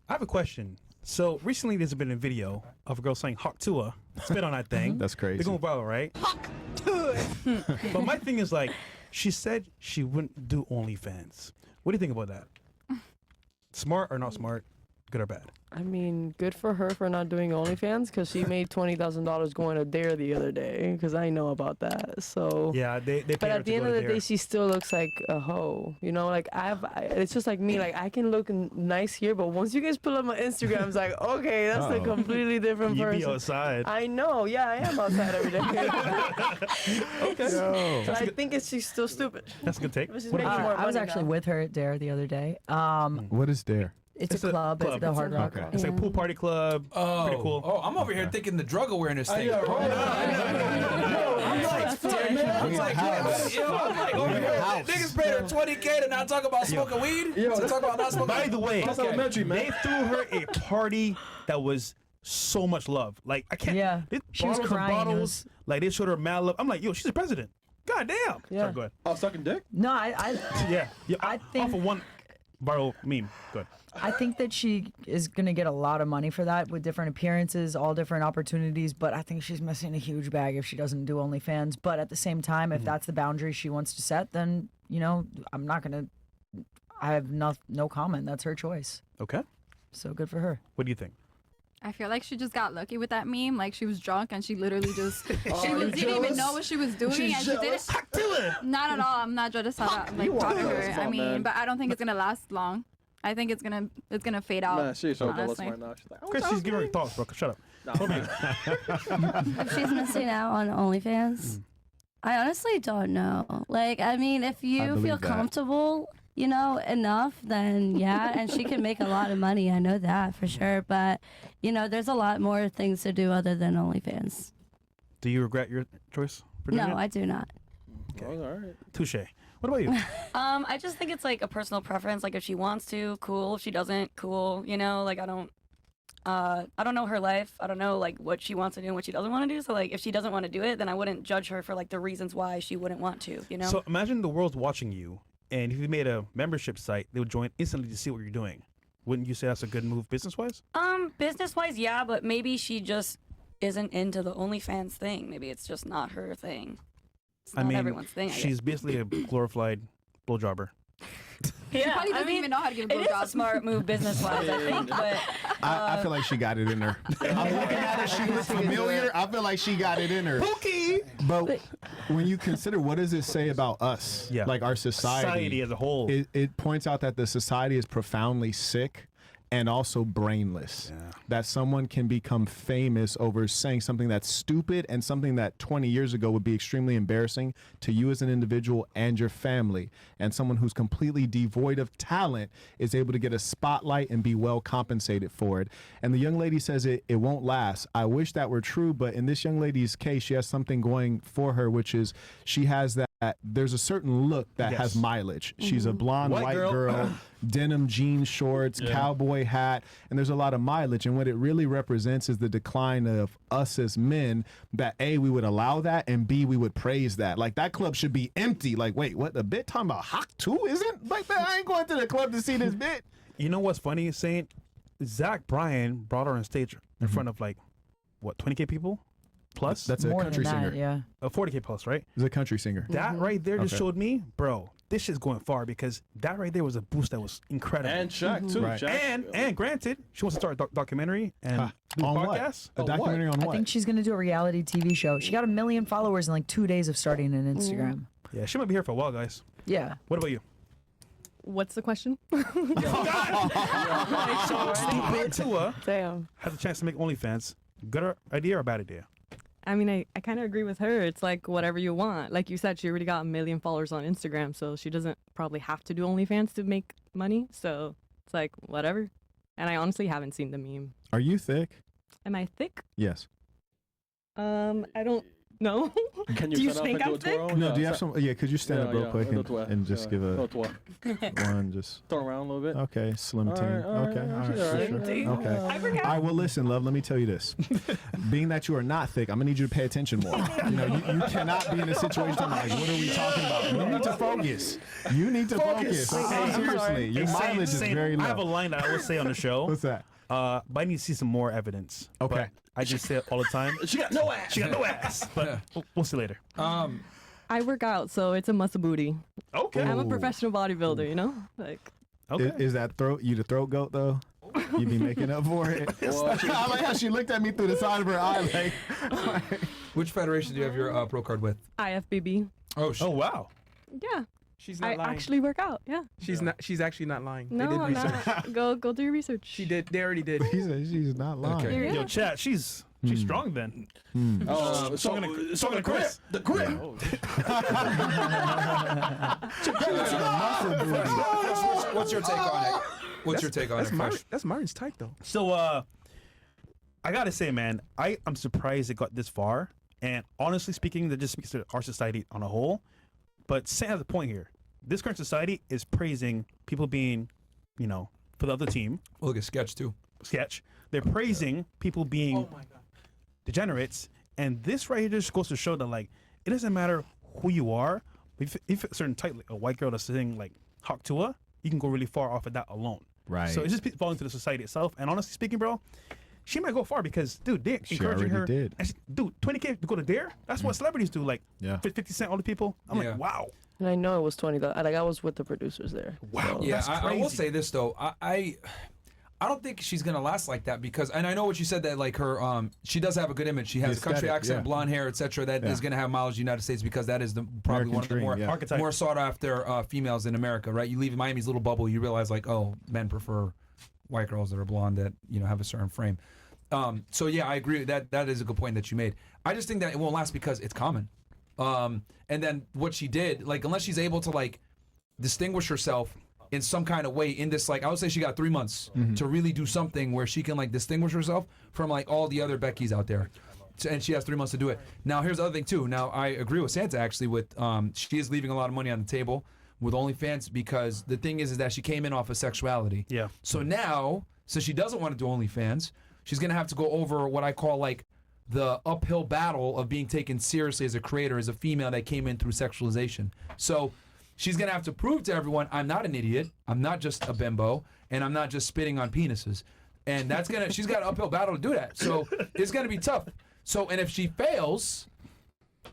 I have a question. So recently, there's been a video of a girl saying "hawk tuah," spit on that thing. That's crazy. They're going viral, right? Hawk tuah. But my thing is like, she said she wouldn't do OnlyFans. What do you think about that? Smart or not smart? Good or bad? I mean, good for her for not doing OnlyFans because she made $20,000 going to Dare the other day because I know about that. So yeah, they but at the end of the day, she still looks like a hoe. You know, like it's just like me. Like I can look nice here, but once you guys pull up my Instagram, it's like okay, that's a completely different person. You be outside. I know. Yeah, I am outside every day. Okay. So I think she's still stupid. That's a good take. I was actually with her at Dare the other day. What is Dare? It's a club. It's the Hard Rock. Okay. It's like a pool party club. Oh, pretty cool. Oh, I'm over here thinking the drug awareness thing. No. I'm like, niggas paid her $20K to not talk about smoking weed. To talk about not smoking. By the way, elementary, man. they threw her a party that was so much love. Like I can't. Yeah, she was crying. Bottles. Like they showed her mad love. I'm like, yo, she's the president. God damn. Yeah. Sorry, go ahead. Oh, sucking dick? No, Yeah. I think off of one viral meme. Good. I think that she is going to get a lot of money for that with different appearances, all different opportunities, but I think she's missing a huge bag if she doesn't do OnlyFans. But at the same time, if that's the boundary she wants to set, then, you know, I'm not going to, I have no comment. That's her choice. Okay. So good for her. What do you think? I feel like she just got lucky with that meme. Like she was drunk and she literally just didn't even know what she was doing and she did it. Not at all. I'm not jealous of that. Like proud of her. I mean, but I don't think it's gonna last long. I think it's gonna fade out. Nah, she's so jealous honestly. right now. She's like, Chris, she's giving her thoughts, bro. Shut up. If she's missing out on OnlyFans, I honestly don't know. Like, I mean, if you feel comfortable, you know, enough, then yeah, and she can make a lot of money. I know that for sure. But, you know, there's a lot more things to do other than OnlyFans. Do you regret your choice? For doing No, it? I do not. Okay. Oh, all right. Touche. What about you? I just think it's like a personal preference. Like if she wants to, cool. If she doesn't, cool. You know, like I don't know her life. I don't know like what she wants to do and what she doesn't want to do. So like if she doesn't want to do it, then I wouldn't judge her for like the reasons why she wouldn't want to, you know? So imagine the world's watching you, and if you made a membership site, they would join instantly to see what you're doing. Wouldn't you say that's a good move business-wise? Business-wise, yeah, but maybe she just isn't into the OnlyFans thing. Maybe it's just not her thing. It's not everyone's thing. She's basically a glorified blowjobber. She probably doesn't even know how to give a It is a blowjob. smart move business-wise, I think, but... I feel like she got it in her. I'm looking at her. She looks familiar. I feel like she got it in her. Pookie! But when you consider, what does it say about us? Yeah. Like our society as a whole. It points out that the society is profoundly sick and also brainless. Yeah. That someone can become famous over saying something that's stupid and something that 20 years ago would be extremely embarrassing to you as an individual and your family. And someone who's completely devoid of talent is able to get a spotlight and be well compensated for it. And the young lady says it won't last. I wish that were true, but in this young lady's case, she has something going for her, which is she has that there's a certain look that has mileage. She's a blonde white girl denim jean shorts, cowboy hat, and there's a lot of mileage. And what it really represents is the decline of us as men, that A, we would allow that, and B, we would praise that. Like that club should be empty. Like, wait, what, the bit talking about Hawk 2 isn't? Like that, I ain't going to the club to see this bit. You know what's funny? Saying Zach Bryan brought her on stage in front of like, what, 20K people? Plus? That's a More country than that, singer. yeah. A 40K plus, right? He's a country singer. That right there just Okay. showed me, bro, this shit's going far, because that right there was a boost that was incredible. And Shaq, too. Right. Shaq. And granted, she wants to start a documentary and do a On podcast. what? A documentary on I what? think she's going to do a reality TV show. She got 1 million followers in like 2 days of starting an Instagram. Yeah, she might be here for a while, guys. Yeah. What about you? What's the question? Tuah Damn. has a chance to make OnlyFans. Good idea or bad idea? I mean, I kind of agree with her. It's like whatever you want. Like you said, she already got 1 million followers on Instagram, so she doesn't probably have to do OnlyFans to make money. So it's like whatever. And I honestly haven't seen the meme. Are you thick? Am I thick? Yes. I don't know. Can Do you stand think up I'm and do a twirl? No, do you have some? Yeah, could you stand up real quick a twirl. and just give a twirl. one? Just Turn around a little bit. okay, slim team. Okay, all right, for sure. Okay. I forgot. All right, well, listen, love, let me tell you this. Being that you are not thick, I'm going to need you to pay attention more. You cannot be in a situation like, what are we talking about? You need to focus. You need to focus. Seriously, your mileage is very low. I have a line that I always say on the show. What's that? But I need to see some more evidence. Okay. But I just say it all the time. She got no ass. She got no ass. But we'll see later. I work out, so it's a muscle booty. Okay. I'm a professional bodybuilder, you know? Like, Okay. Is that you the throat goat, though? You be making up for it? I like how she looked at me through the side of her eye. Like, Which federation do you have your pro card with? IFBB. Oh, shit. Oh, wow. Yeah. She's not I lying. actually work out. Yeah. She's actually not lying. No, they did I'm research. not. Go do your research. She did. They already did. he said she's not lying. Okay. Yeah. Yo, chat, she's strong then. So the grip. The grip. What's your take on it? What's your take on it? Fresh? That's Myron's type, though. So, I gotta say, man, I'm surprised it got this far. And honestly speaking, that just speaks to our society on a whole. But Sam has a point here. This current society is praising people being, for the other team. Look at Sketch too. Sketch. They're praising people being degenerates. And this right here just goes to show that, like, it doesn't matter who you are. If a certain type, like a white girl that's sitting like hawk tuah, you can go really far off of that alone. Right. So it's just falling to the society itself. And honestly speaking, bro, she might go far because, dude, they're encouraging her. Did. And dude, 20K to go to Dare? That's what celebrities do. Like, 50 Cent, all the people. I'm like, wow. And I know it was 20. I was with the producers there. Wow. So. Yeah, That's I will crazy. say this though. I don't think she's gonna last like that because, and I know what you said that like her, she does have a good image. She has a country accent, blonde hair, etc. That is gonna have mileage in the United States because that is probably American one of dream, the more sought after females in America, right? You leave Miami's little bubble, you realize like, oh, men prefer white girls that are blonde that have a certain frame. So yeah, I agree. That is a good point that you made. I just think that it won't last because it's common. And then what she did, like, unless she's able to like distinguish herself in some kind of way in this, like, I would say she got 3 months to really do something where she can like distinguish herself from like all the other Beckys out there. And she has 3 months to do it. Now, here's the other thing too. Now, I agree with Santa actually with, she is leaving a lot of money on the table with OnlyFans because the thing is that she came in off of sexuality. Yeah. So now, since she doesn't want to do OnlyFans, she's going to have to go over what I call like the uphill battle of being taken seriously as a creator, as a female that came in through sexualization. So she's going to have to prove to everyone, I'm not an idiot, I'm not just a bimbo, and I'm not just spitting on penises. And she's got an uphill battle to do that. So it's going to be tough. So, and if she fails,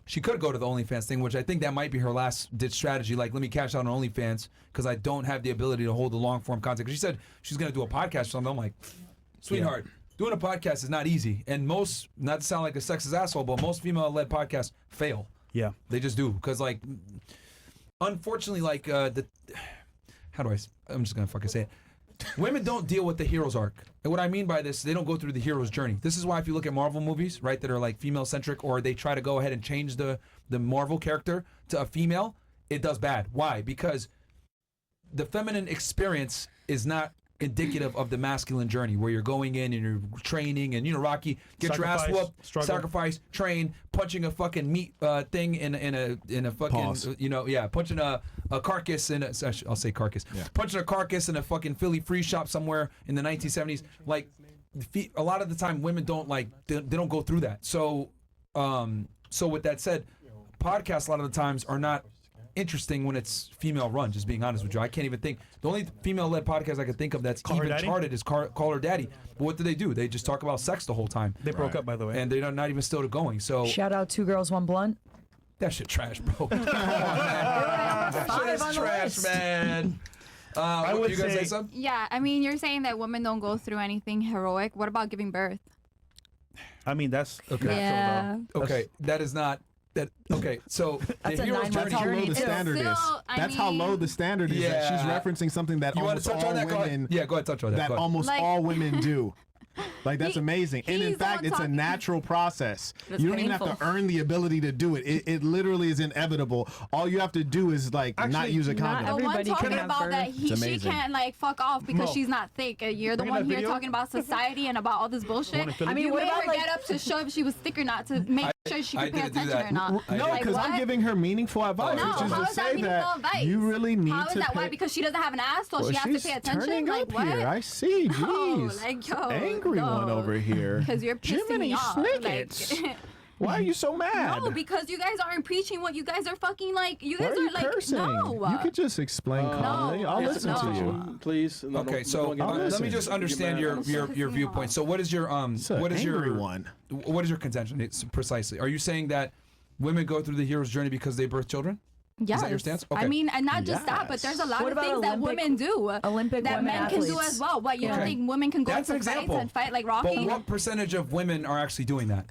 she could go to the OnlyFans thing, which I think that might be her last ditch strategy. Like, let me cash out on OnlyFans because I don't have the ability to hold the long form content. Because she said she's going to do a podcast or something. I'm like, sweetheart, doing a podcast is not easy. And most, not to sound like a sexist asshole, but most female-led podcasts fail. Yeah. They just do. Because, like, unfortunately, like, I'm just going to fucking say it. Women don't deal with the hero's arc. And what I mean by this, they don't go through the hero's journey. This is why if you look at Marvel movies, right, that are like female-centric, or they try to go ahead and change the Marvel character to a female, it does bad. Why? Because the feminine experience is not indicative of the masculine journey where you're going in and you're training and Rocky, get your ass whooped, sacrifice, train, punching a fucking meat thing in a fucking Pause. Punching a carcass in I'll say carcass, punching a carcass in a fucking Philly free shop somewhere in the 1970s. Like, a lot of the time women don't they don't go through that. So with that said, podcasts a lot of the times are not interesting when it's female run, just being honest with you. I can't even think. The only female-led podcast I can think of that's even charted is Call Her Daddy. But what do? They just talk about sex the whole time. They broke up, by the way. And they're not even still going. So Shout out 2 Girls, 1 Blunt. that shit trash, bro. Come on, man. That shit is trash, man. I would you guys say say something? Yeah, I mean, you're saying that women don't go through anything heroic. What about giving birth? I mean, that's Okay. Yeah. Okay, that is not... Okay, so That's the a hero's 9-month journey... How low the It's standard is. still, I That's how mean- low the standard is. That she's Yeah. referencing something that You want almost to touch all on that? Go ahead. women Yeah, go ahead, touch on that. that Go ahead. almost Like- all women do. Like, that's amazing. And in he's the fact, one it's a talking- natural process. It's You don't even have painful. to earn the ability to do it. It literally is inevitable. All you have to do is not Actually, use a not condom. The one Everybody talking can have about that birth. she It's amazing. can't fuck off because Mo, she's not thick. You're the bring one that here video. talking about society and about all this bullshit. I I mean, mean, what made about, her like- get up to show if she was thick or not to make sure she I can pay didn't do attention that. or not. No, Like, because I'm what? giving her meaningful advice, No, which is how to is that say meaningful that advice? you really need How is to that? Why? pay. Because she doesn't have an ass, so Well, she has to she's pay attention. turning Like up what? here. I see. No, Jeez, like, yo, angry one no. over here. Because you're pissing Jiminy me off. Snickets. Like, Why are you so mad? no, because you guys aren't preaching what you guys are fucking like. You Why guys are you are like, cursing? no. You could just explain calmly. I'll listen to you. Please. No, Okay, don't so get mad. let me just understand your viewpoint. So what is your It's an what is angry your one. what is your contention? It's precisely. Are you saying that women go through the hero's journey because they birth children? Yes. Is that your stance? I Okay. mean, and not just that, but there's a lot What of about things that Olympic- women do Olympic that women men can do athletes? as well. What, you don't Okay. think women can go That's an into fights example. and fight like But Rocky? what percentage of women are actually doing that?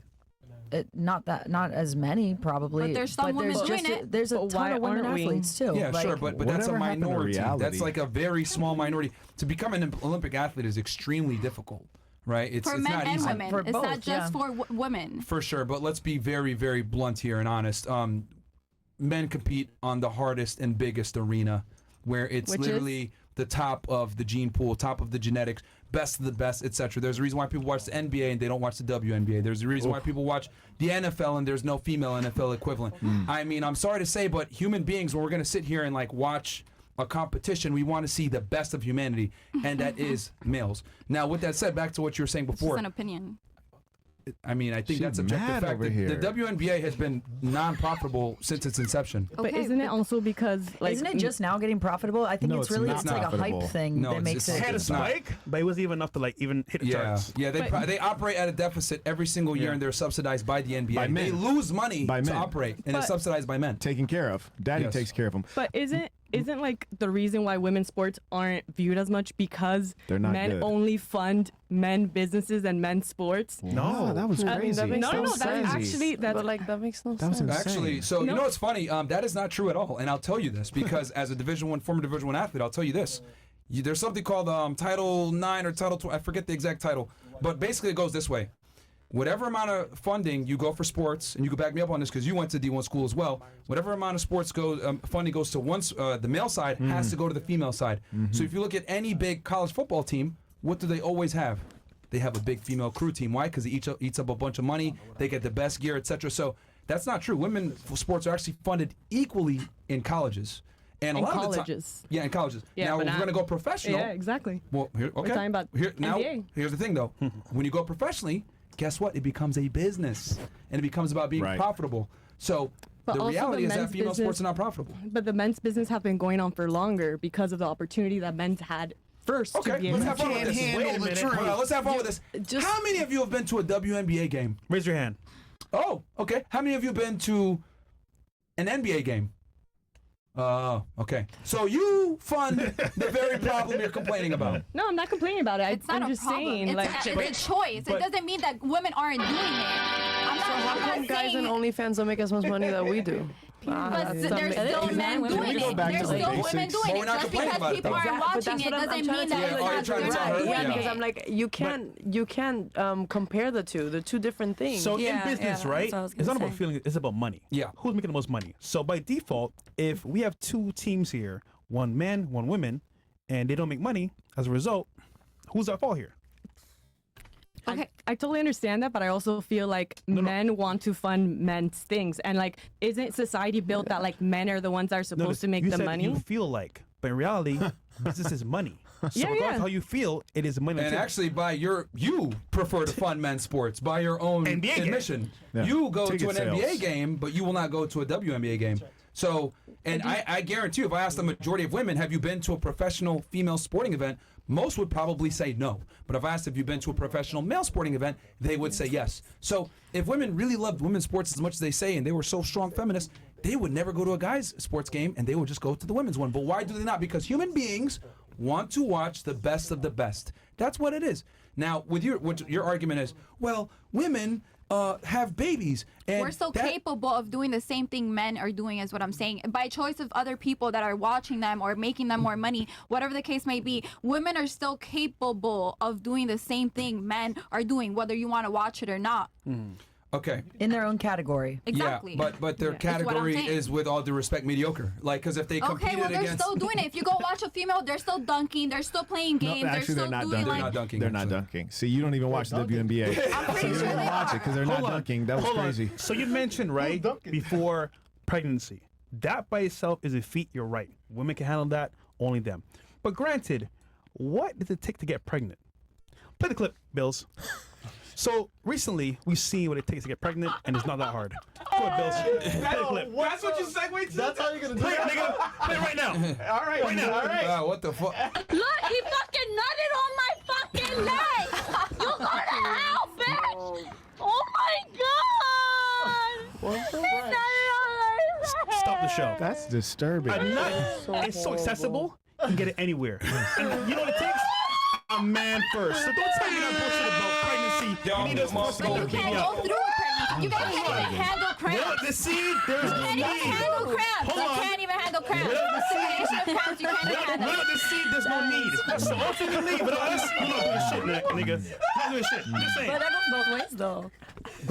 Not as many probably. But there's some women there's doing just it. there's a But ton why of women aren't we? athletes too. Yeah, Like, sure, but that's a whatever happened to minority. That's reality? like a very small minority. To become an Olympic athlete is extremely difficult, right? It's for it's men not and easy. women. For It's both, not just yeah. for women. For sure, but let's be very, very blunt here and honest. Men compete on the hardest and biggest arena, where it's Which is? literally the top of the gene pool, top of the genetics, best of the best, etc. There's a reason why people watch the NBA and they don't watch the WNBA. There's a reason why people watch the NFL and there's no female NFL equivalent. I mean, I'm sorry to say, but human beings, when we're gonna sit here and like watch a competition, we want to see the best of humanity, and that is males. Now, with that said, back to what you were saying It's before. just an opinion. I mean, I think She's that's objective mad fact. over The here. WNBA has been non-profitable since its inception. But Okay, isn't it also because like isn't it just now getting profitable? I think No, it's it's really not it's like a profitable. hype thing No, that it's- makes it's- It had a it. it's not. spike, but it wasn't even enough to like even hit the Yeah, charts. yeah. They operate at a deficit every single year, Yeah. and they're subsidized by the NBA. By men. They lose money By to men. operate, and it's But- subsidized by men. Taken care of. Daddy Yes. takes care of them. But isn't like the reason why women's sports aren't viewed as much because They're not men good. only fund men businesses and men's sports? No, that was I mean, crazy. that makes No, no, no, that's crazy. actually that's But like that makes no That was sense. insane. Actually, so you No. know what's funny? That is not true at all, and I'll tell you this because as a former Division I athlete, I'll tell you this. There's something called Title 9 or Title 12. I forget the exact title, but basically it goes this way. Whatever amount of funding you go for sports, and you can back me up on this because you went to D1 school as well. Whatever amount of sports funding goes to the male side has to go to the female side. So if you look at any big college football team, what do they always have? They have a big female crew team. Why? Because it eats up a bunch of money. They get the best gear, etc. So that's not true. Women sports are actually funded equally in colleges. And a In lot of the colleges. time, yeah, in colleges. Yeah, now but we're not- going to go professional. Yeah, exactly. Well, here, okay. talking about now. NBA. Here's the thing, though. When you go professionally, guess what? It becomes a business, and it becomes about being Right. profitable. So But the also reality the is that men's female sports business- are not profitable. But the men's business have been going on for longer because of the opportunity that men's had first to Okay, be let's able have fun with this. Wait a minute. Hold on, let's have fun with this. Just- How many of you have been to a WNBA game? Raise your hand. Oh, okay. How many of you have been to an NBA game? Okay. So you fund the very problem you're complaining about. No, I'm not complaining about it. It's not I'm a just problem. saying, It's, like, it's a choice. but- It doesn't mean that women aren't doing it. I'm not, How I'm come not guys in saying. OnlyFans don't make as much money that we do? But That's there's still amazing. men Women doing we go it. back There's to the still women basics? doing But it. we're not Just complaining because about it, people though. aren't But watching that's it what I'm doesn't trying mean to that tell Yeah, you. all you're it's trying to not tell her- doing Yeah, Yeah. because it. I'm like, you can't compare the two. They're two different things. So Yeah, in business, yeah, right? that's what I was It's not gonna about say. feeling. It's about money. Yeah. Who's making the most money? So by default, if we have two teams here, one man, one woman, and they don't make money as a result, who's at fault here? I totally understand that, but I also feel like men want to fund men's things, and like, isn't society built that like men are the ones that are supposed to make you the said money? You feel like, but in reality, business is money. So Yeah, regardless yeah. of how you feel, it is money. And actually, you prefer to fund men's sports by your own NBA game. admission. Yeah. You go Ticket to an NBA sales. game, but you will not go to a WNBA game. So, and I guarantee you, if I asked the majority of women, have you been to a professional female sporting event? Most would probably say no. But if I asked if you've been to a professional male sporting event, they would say yes. So if women really loved women's sports as much as they say, and they were so strong feminists, they would never go to a guy's sports game, and they would just go to the women's one. But why do they not? Because human beings want to watch the best of the best. That's what it is. Now, with your argument is, well, women have babies, and We're so capable of doing the same thing men are doing, is what I'm saying. By choice of other people that are watching them or making them more money, whatever the case may be, women are still capable of doing the same thing men are doing, whether you want to watch it or not. Okay. in their own category. Exactly. Yeah, but their That's what I'm category saying. is, with all due respect, mediocre. Like, because if they Okay, competed well, they're against, still doing it. If you go watch a female, they're still dunking. They're still playing games. actually, they're they're still not doing dunking. they're like. not dunking. They're not actually. dunking. See, you don't even watch the WNBA. I'm pretty So you sure don't they watch are. it because they're not dunking. That was Hold on. crazy. So you mentioned, right, before pregnancy. That by itself is a feat, you're right. Women can handle that, only them. But granted, what does it take to get pregnant? Play the clip, Bills. So recently, we've seen what it takes to get pregnant, and it's not that hard. Go ahead, Bills. Play the clip. That's what you segue to? That's how you're gonna do Play it, nigga. Play it right now. All right, Right now. all right. What the fuck? Look, he fucking nutted on my fucking leg. You go to hell, bitch. Oh my god. What's the He nutted on my leg. Stop the show. That's disturbing. A nut is so accessible, you can get it anywhere. And you know what it takes? A man first. So don't tell me that bullshit about pregnancy. Yo, You need us Must to But go you to can't baby go up. through a pregnancy. You guys can't even handle Well, cramps. the seed, there's You no can't even need. handle cramps. Hold You on. can't even handle cramps. Well, The situation of cramps, you can't even handle. Without the seed, there's no need. So ultimately, without us, we're not doing shit, nigga. We're not doing shit. I'm just saying. But that goes both ways, though.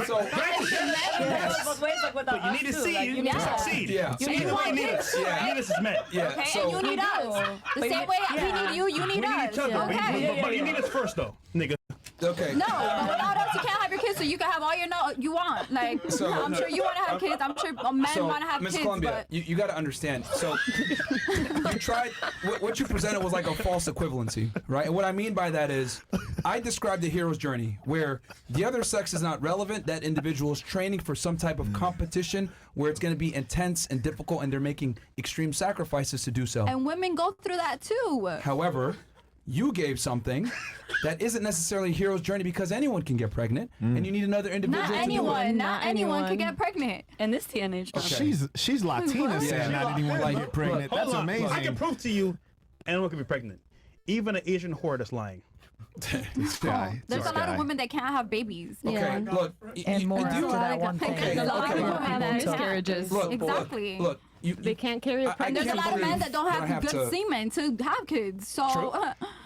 So, Granted, That goes both ways, like with the but you need a seed to succeed. Yeah. So either way, you need us. Yeah. You need us as men. yeah. Okay, So, and you need us. The same way we need you, you We need need us. each other. Okay. But you need us first, though, nigga. okay. No, but without us, you can't have your kids, so you can have all your you want. Like, So- I'm sure you want to have kids. I'm sure men So, want to have Miss kids, Columbia, but you got to understand. So, you tried. What you presented was like a false equivalency, right? And what I mean by that is, I described the hero's journey where the other sex is not relevant. That individual is training for some type of competition where it's going to be intense and difficult, and they're making extreme sacrifices to do so. and women go through that too. However, you gave something that isn't necessarily a hero's journey because anyone can get pregnant, and you need another individual Not to do it. anyone. Not Not anyone can anyone. get pregnant. In this TNH. Okay. She's Latina saying Yeah. not anyone Like, can get pregnant. Hold That's on. amazing. I can prove to you anyone can be pregnant. Even an Asian whore that's lying. This guy. There's this a lot guy. of women that can't have babies. Okay, Yeah. look. And more do after you- that one thing. Okay, A lot okay. of people have miscarriages. Look, Exactly. Look, you, They can't carry a I pregnancy. There's a can't lot of men believe that don't that I have have good to- semen to have kids. So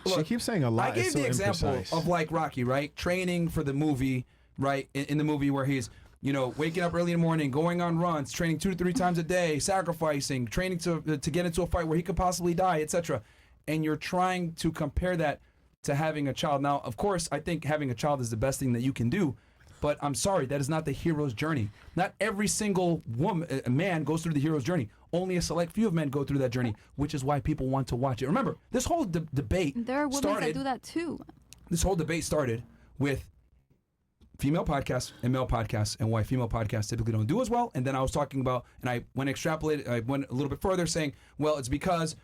True. She keeps saying a lot. I gave It's so the example imprecise. of like Rocky, right? Training for the movie, right? In the movie where he's, waking up early in the morning, going on runs, training 2 to 3 times a day, sacrificing, training to get into a fight where he could possibly die, etc. And you're trying to compare that to having a child. Now, of course, I think having a child is the best thing that you can do. But I'm sorry, that is not the hero's journey. Not every single man goes through the hero's journey. Only a select few of men go through that journey, which is why people want to watch it. Remember, this whole debate there are women started. that do that too. This whole debate started with female podcasts and male podcasts, and why female podcasts typically don't do as well. And then I was talking about, and I went a little bit further, saying, well, it's because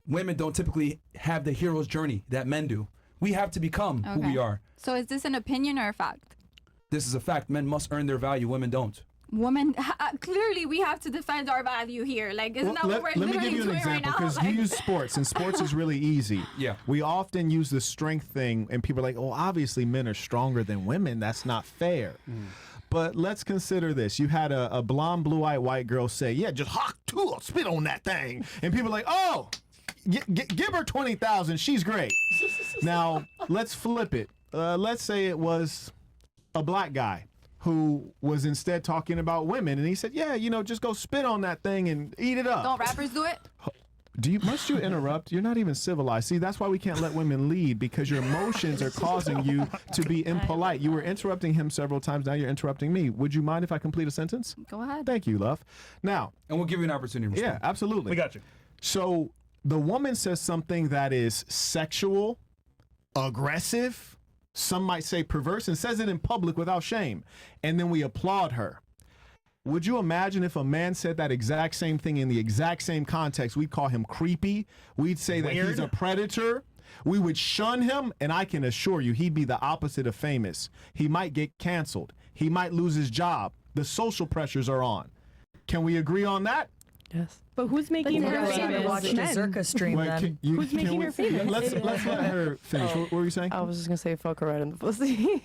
women don't typically have the hero's journey that men do. We have to become who we Okay. are. So is this an opinion or a fact? This is a fact. Men must earn their value. Women don't. Women, clearly we have to defend our value here. Like, isn't that what we're let me literally give you an doing right example now? because you Like- use sports and sports is really easy. Yeah. We often use the strength thing and people are like, oh, obviously men are stronger than women. That's not fair. But let's consider this. You had a blonde, blue-eyed white girl say, yeah, just hawk tuah, spit on that thing. And people are like, oh, give her 20,000. She's great. Now, let's flip it. Let's say it was a black guy who was instead talking about women. And he said, yeah, just go spit on that thing and eat it up. Don't rappers do it? Must you interrupt? You're not even civilized. See, that's why we can't let women lead, because your emotions are causing you to be impolite. You were interrupting him several times. Now you're interrupting me. Would you mind if I complete a sentence? Go ahead. Thank you, love. Now, And we'll give you an opportunity to yeah, respond. absolutely. We got you. So the woman says something that is sexual, aggressive, some might say perverse, and says it in public without shame. And then we applaud her. Would you imagine if a man said that exact same thing in the exact same context? We'd call him creepy. We'd say that he's a predator. We would shun him, and I can assure you he'd be the opposite of famous. He might get canceled. He might lose his job. The social pressures are on. Can we agree on that? Yes. But who's making But her they're famous? Watch the Men. Zirka stream Wait, then. Who's making her famous? Let's let her finish. What were you saying? I was just gonna say fuck her right in the pussy.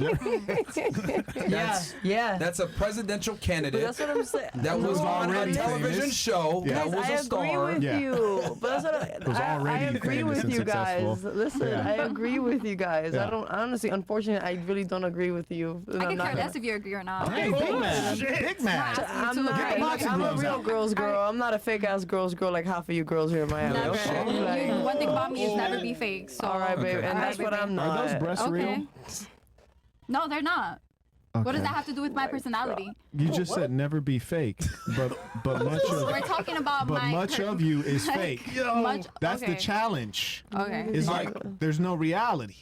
Yeah. That's a presidential candidate. That's what I'm saying. That was on a already television famous. show. Yeah. That Guys, was I a agree star. with Yeah. you, but that's what was I already agree famous with and you guys. successful. Listen, Yeah. I agree with you guys. Yeah. I don't. Honestly, unfortunately, I really don't agree with you. I could care less if you agree or not. Hey, big man. Big man. I'm, Too not, right. boxing I'm a gloves real out. girl's girl. I'm not a fake ass girl's girl like half of you girls here in Miami. Never. Okay? Like, One thing about me is never be fake. So. all right, babe, Okay. and All that's right, what baby. I'm not. Are those breasts Okay. real? No, they're not. What does Okay. that have to do with my personality? You just said never be fake, but much We're of talking about but my. much of you is fake. Much, That's the okay. challenge. Okay. It's like there's no reality.